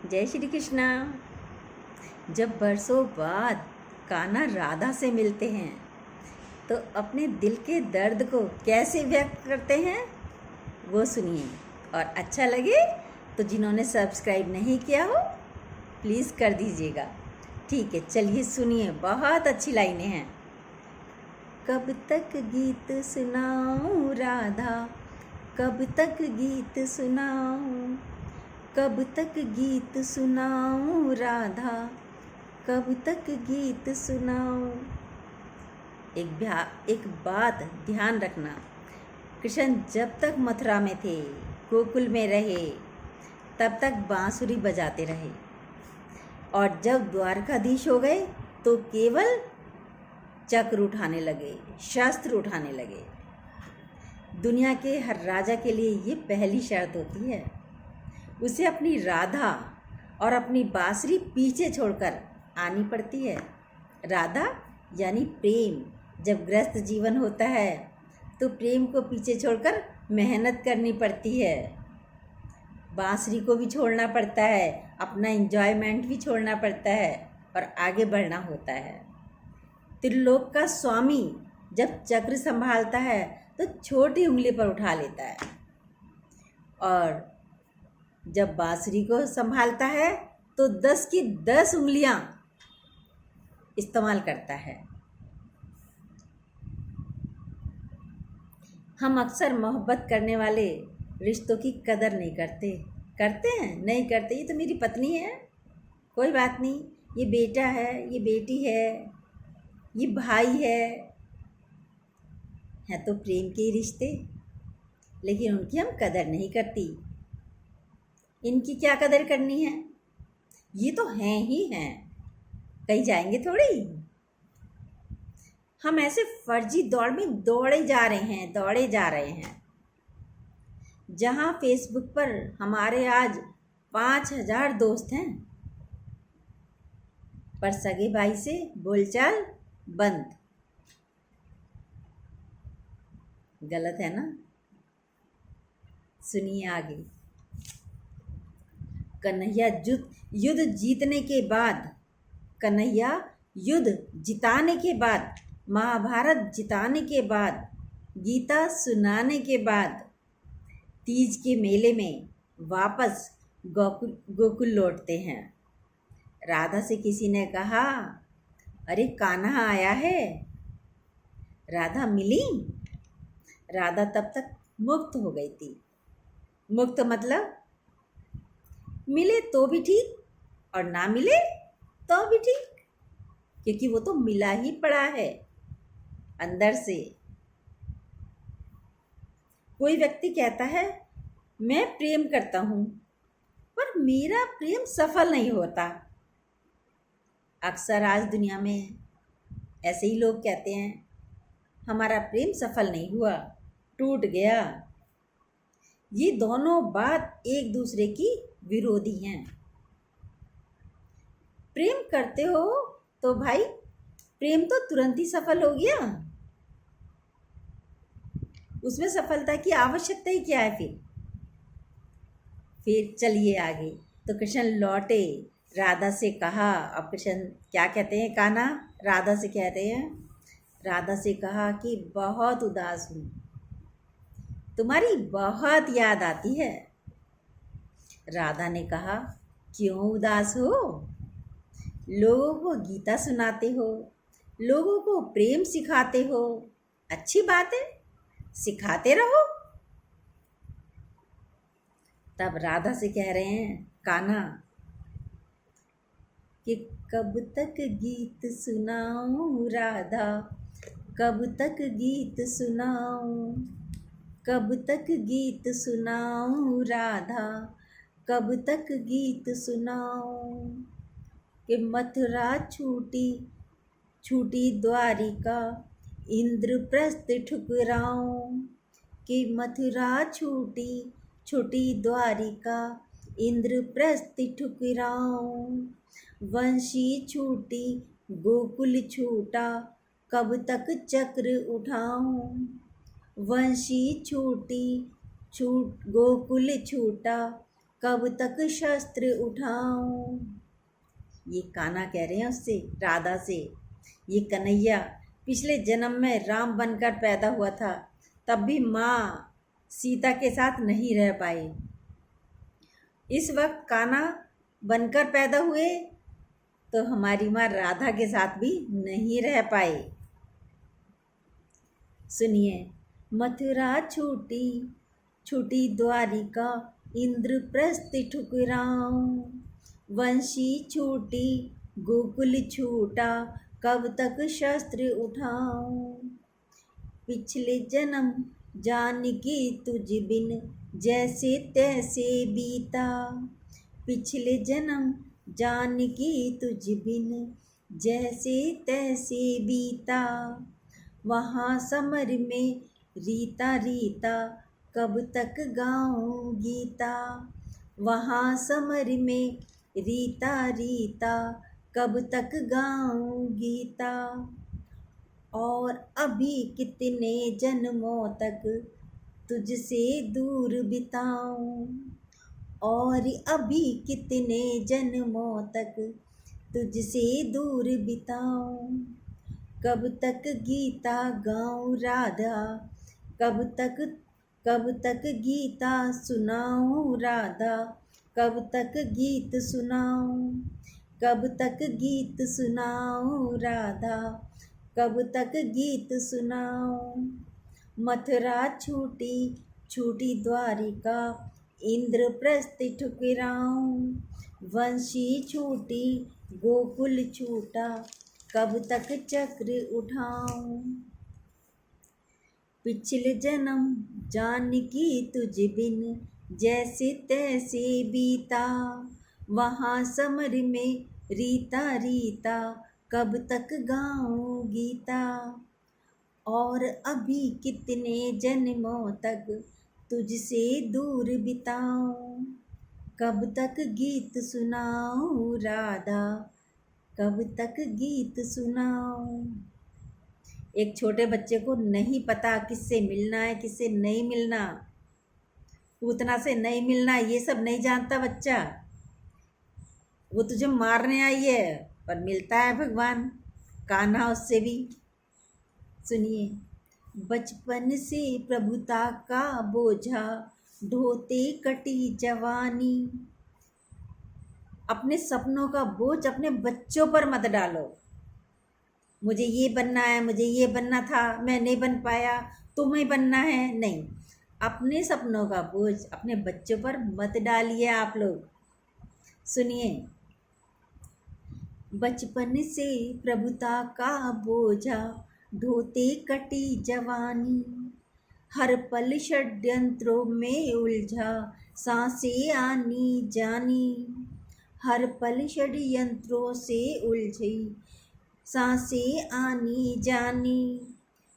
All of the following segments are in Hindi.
जय श्री कृष्णा। जब बरसों बाद कान्हा राधा से मिलते हैं तो अपने दिल के दर्द को कैसे व्यक्त करते हैं वो सुनिए। और अच्छा लगे तो जिन्होंने सब्सक्राइब नहीं किया हो प्लीज़ कर दीजिएगा। ठीक है, चलिए सुनिए, बहुत अच्छी लाइनें हैं। कब तक गीत सुनाऊं राधा, कब तक गीत सुनाऊं, कब तक गीत सुनाऊं राधा, कब तक गीत सुनाऊं। एक बात ध्यान रखना, कृष्ण जब तक मथुरा में थे, गोकुल में रहे, तब तक बांसुरी बजाते रहे, और जब द्वारकाधीश हो गए तो केवल चक्र उठाने लगे, शस्त्र उठाने लगे। दुनिया के हर राजा के लिए ये पहली शर्त होती है, उसे अपनी राधा और अपनी बांसुरी पीछे छोड़कर आनी पड़ती है। राधा यानी प्रेम। जब ग्रस्त जीवन होता है तो प्रेम को पीछे छोड़कर मेहनत करनी पड़ती है, बांसुरी को भी छोड़ना पड़ता है, अपना एंजॉयमेंट भी छोड़ना पड़ता है और आगे बढ़ना होता है। त्रिलोक का स्वामी जब चक्र संभालता है तो छोटी उंगली पर उठा लेता है, और जब बांसुरी को संभालता है तो 10 की 10 उंगलियां इस्तेमाल करता है। हम अक्सर मोहब्बत करने वाले रिश्तों की कदर नहीं करते। करते हैं? नहीं करते। ये तो मेरी पत्नी है, कोई बात नहीं, ये बेटा है, ये बेटी है, ये भाई है तो प्रेम के रिश्ते, लेकिन उनकी हम कदर नहीं करती। इनकी क्या कदर करनी है, ये तो हैं ही हैं, कहीं जाएंगे थोड़ी। हम ऐसे फर्जी दौड़ में दौड़े जा रहे हैं। जहाँ फेसबुक पर हमारे आज 5000 दोस्त हैं, पर सगे भाई से बोलचाल बंद। गलत है ना? सुनिए आगे। कन्हैया युद्ध जीतने के बाद, कन्हैया युद्ध जिताने के बाद, महाभारत जिताने के बाद, गीता सुनाने के बाद, तीज के मेले में वापस गोकुल लौटते हैं। राधा से किसी ने कहा, अरे कान्हा आया है। राधा मिली। राधा तब तक मुक्त हो गई थी। मुक्त मतलब मिले तो भी ठीक और ना मिले तो भी ठीक, क्योंकि वो तो मिला ही पड़ा है अंदर से। कोई व्यक्ति कहता है, मैं प्रेम करता हूँ पर मेरा प्रेम सफल नहीं होता। अक्सर आज दुनिया में ऐसे ही लोग कहते हैं, हमारा प्रेम सफल नहीं हुआ, टूट गया। ये दोनों बात एक दूसरे की विरोधी हैं। प्रेम करते हो तो भाई प्रेम तो तुरंत ही सफल हो गया, उसमें सफलता की आवश्यकता ही क्या है फिर चलिए आगे। तो कृष्ण लौटे, राधा से कहा, अब कृष्ण क्या कहते हैं, कान्हा राधा से कहते हैं, राधा से कहा कि बहुत उदास हूँ, तुम्हारी बहुत याद आती है। राधा ने कहा, क्यों उदास हो? लोगों को गीता सुनाते हो, लोगों को प्रेम सिखाते हो, अच्छी बात है, सिखाते रहो। तब राधा से कह रहे हैं कान्हा कि कब तक गीत सुनाऊं राधा, कब तक गीत सुनाऊं, कब तक गीत सुनाऊं राधा, कब तक गीत सुनाऊं। कि मथुरा छूटी छूटी द्वारिका, इंद्रप्रस्थ ठुकराऊं। कि मथुरा छूटी छूटी द्वारिका, इंद्रप्रस्थ ठुकराऊं। वंशी छूटी गोकुल छूटा, कब तक चक्र उठाऊं। वंशी छूटी गोकुल छूटा, कब तक शस्त्र उठाऊं। ये कान्हा कह रहे हैं उससे, राधा से, ये कन्हैया पिछले जन्म में राम बनकर पैदा हुआ था, तब भी माँ सीता के साथ नहीं रह पाए। इस वक्त कान्हा बनकर पैदा हुए तो हमारी माँ राधा के साथ भी नहीं रह पाए। सुनिए। मथुरा छूटी छूटी द्वारिका, इंद्रप्रस्थ ठुकराऊं। वंशी छूटी गोकुल छूटा, कब तक शस्त्र उठाऊं। पिछले जन्म जानकी तुझ बिन, जैसे तैसे बीता। पिछले जन्म जानकी तुझ बिन, जैसे तैसे बीता। वहाँ समर में रीता रीता, कब तक गाऊं गीता। वहाँ समर में रीता रीता, कब तक गाऊं गीता। और अभी कितने जन्मों तक तुझसे दूर बिताऊं। और अभी कितने जन्मों तक तुझसे दूर बिताऊं। कब तक गीता गाऊं राधा, कब तक गीता सुनाऊं राधा। कब तक गीत सुनाऊं, कब तक गीत सुनाऊं राधा। कब तक गीत सुनाऊं। मथुरा छूटी छूटी द्वारिका, इंद्रप्रस्थ ठुकराऊं। वंशी छूटी गोकुल छूटा, कब तक चक्र उठाऊं। पिछले जन्म जानकी तुझ बिन, जैसे तैसे बीता। वहाँ समर में रीता रीता, कब तक गाऊं गीता। और अभी कितने जन्मों तक तुझसे दूर बिताऊं। कब तक गीत सुनाऊं राधा, कब तक गीत सुनाऊं। एक छोटे बच्चे को नहीं पता किससे मिलना है, किससे नहीं मिलना, पूतना से नहीं मिलना, ये सब नहीं जानता बच्चा। वो तुझे मारने आई है, पर मिलता है भगवान कान्हा उससे भी। सुनिए। बचपन से प्रभुता का बोझा, ढोते कटी जवानी। अपने सपनों का बोझ अपने बच्चों पर मत डालो। मुझे ये बनना है, मुझे ये बनना था, मैं नहीं बन पाया, तुम्हें बनना है, नहीं। अपने सपनों का बोझ अपने बच्चों पर मत डालिए आप लोग। सुनिए। बचपन से प्रभुता का बोझा, ढोते कटी जवानी। हर पल षड्यंत्रों में उलझा, सांसें आनी जानी। हर पल षड्यंत्रों से उलझी, सांसें आनी जानी।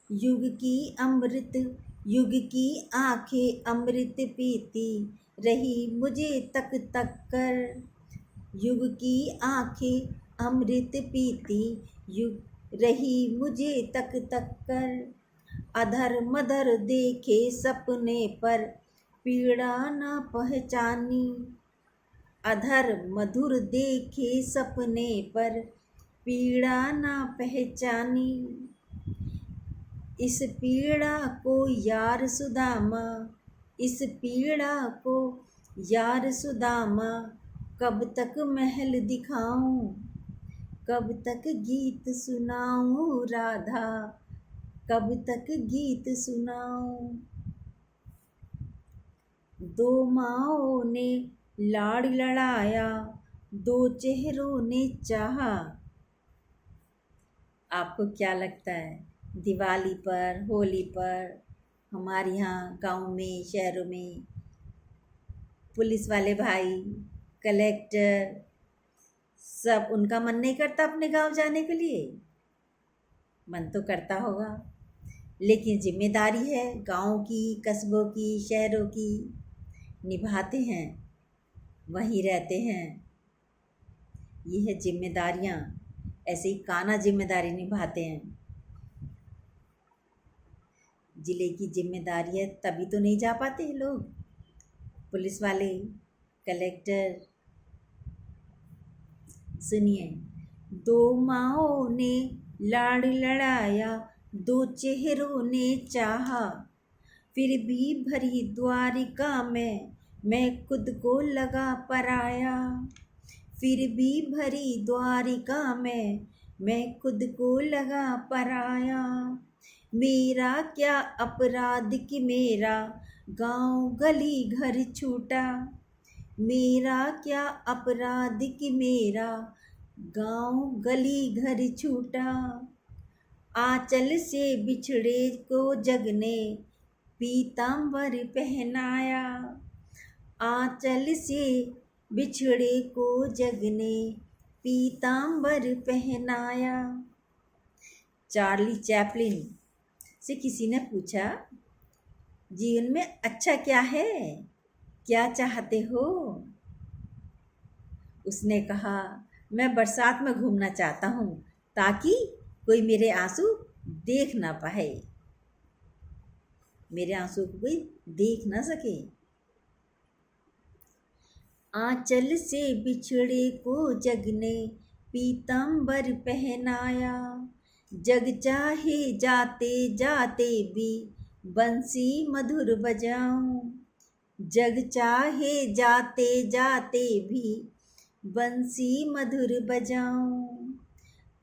युग की अमृत, युग की आंखें अमृत पीती रही मुझे तक तक कर। युग की आंखें अमृत पीती युग रही मुझे तक तक कर। अधर मधर देखे सपने पर, पीड़ा ना पहचानी। अधर मधुर देखे सपने पर, पीड़ा ना पहचानी। इस पीड़ा को यार सुदामा, इस पीड़ा को यार सुदामा। कब तक महल दिखाऊं, कब तक गीत सुनाऊं राधा। कब तक गीत सुनाऊं। दो माँओं ने लाड़ लड़ाया, दो चेहरों ने चाहा। आपको क्या लगता है, दिवाली पर, होली पर, हमारे यहाँ गाँव में, शहरों में पुलिस वाले भाई, कलेक्टर, सब उनका मन नहीं करता अपने गांव जाने के लिए? मन तो करता होगा, लेकिन जिम्मेदारी है गांव की, कस्बों की, शहरों की, निभाते हैं, वहीं रहते हैं। ये है जिम्मेदारियाँ। ऐसे ही कान्हा जिम्मेदारी निभाते हैं। जिले की जिम्मेदारी है तभी तो नहीं जा पाते लोग, पुलिस वाले, कलेक्टर। सुनिए। दो माओं ने लाड़ लड़ाया, दो चेहरों ने चाहा, फिर भी भरी द्वारिका में मैं खुद को लगा पराया। फिर भी भरी द्वारिका में मैं खुद को लगा पराया। मेरा क्या अपराध कि मेरा गांव गली घर छूटा। मेरा क्या अपराध कि मेरा गांव गली घर छूटा। आंचल से बिछड़े को जग ने पीतांबर पहनाया। आंचल से बिछड़े को जग ने पीतांबर पहनाया। चार्ली चैपलिन से किसी ने पूछा, जीवन में अच्छा क्या है, क्या चाहते हो? उसने कहा, मैं बरसात में घूमना चाहता हूँ ताकि कोई मेरे आंसू देख ना पाए, मेरे आंसू को कोई देख ना सके। आंचल से बिछड़े को जग ने पीतांबर पहनाया। जग चाहे जाते जाते भी बंसी मधुर बजाऊं। जग चाहे जाते जाते भी बंसी मधुर बजाऊं।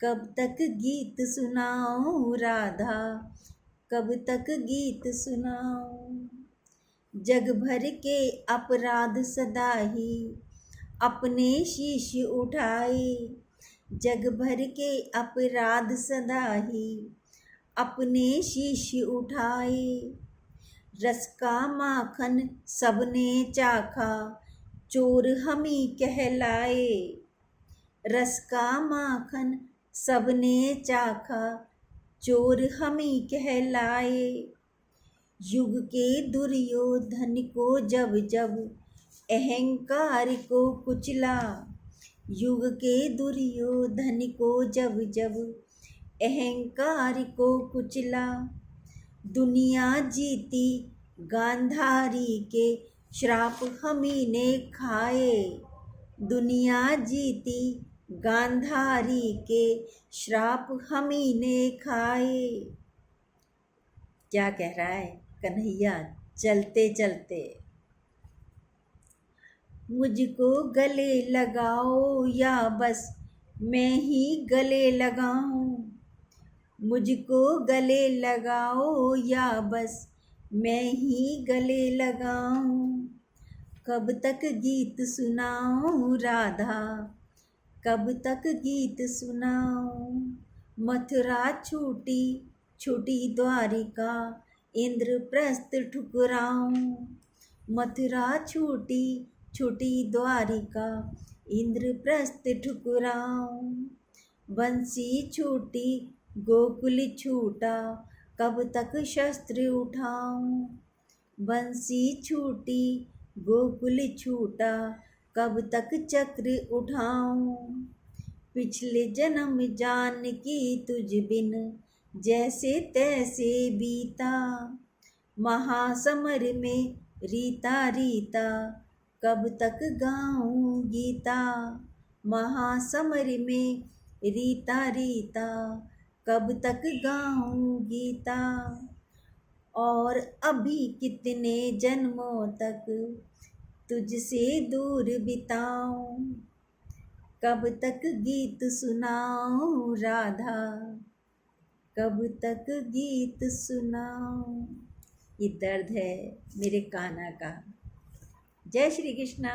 कब तक गीत सुनाऊं राधा, कब तक गीत सुनाऊं। जग भर के अपराध सदा ही अपने शीश उठाए। जग भर के अपराध सदा ही अपने शीश उठाए। रस का माखन सबने चाखा, चोर हम ही कहलाए। रस का माखन सबने चाखा, चोर हम ही कहलाए। युग के दुर्योधन को जब जब अहंकार को कुचला। युग के दुर्योधन को जब जब अहंकार को कुचला। दुनिया जीती गांधारी के श्राप हमी ने खाए। दुनिया जीती गांधारी के श्राप हमी ने खाए। क्या कह रहा है कन्हैया चलते चलते? मुझको गले लगाओ या बस मैं ही गले लगाऊं। मुझको गले लगाओ या बस मैं ही गले लगाऊं। कब तक गीत सुनाऊं राधा, कब तक गीत सुनाऊं। मथुरा छूटी छूटी द्वारिका, इंद्रप्रस्थ ठुकराऊं। मथुरा छूटी छूटी द्वारिका, इंद्रप्रस्थ ठुकराऊं। बंसी छूटी गोकुल छूटा, कब तक शस्त्र उठाऊं। बंसी छूटी गोकुल छूटा, कब तक चक्र उठाऊं। पिछले जन्म जानकी तुझ बिन जैसे तैसे बीता। महासमर में रीता रीता, कब तक गाऊं गीता। महासमर में रीता रीता, कब तक गाऊं गीता। और अभी कितने जन्मों तक तुझसे दूर बिताऊं। कब तक गीत सुनाऊं राधा, कब तक गीत सुनाऊं। ये दर्द है मेरे कान्हा का। जय श्री कृष्णा।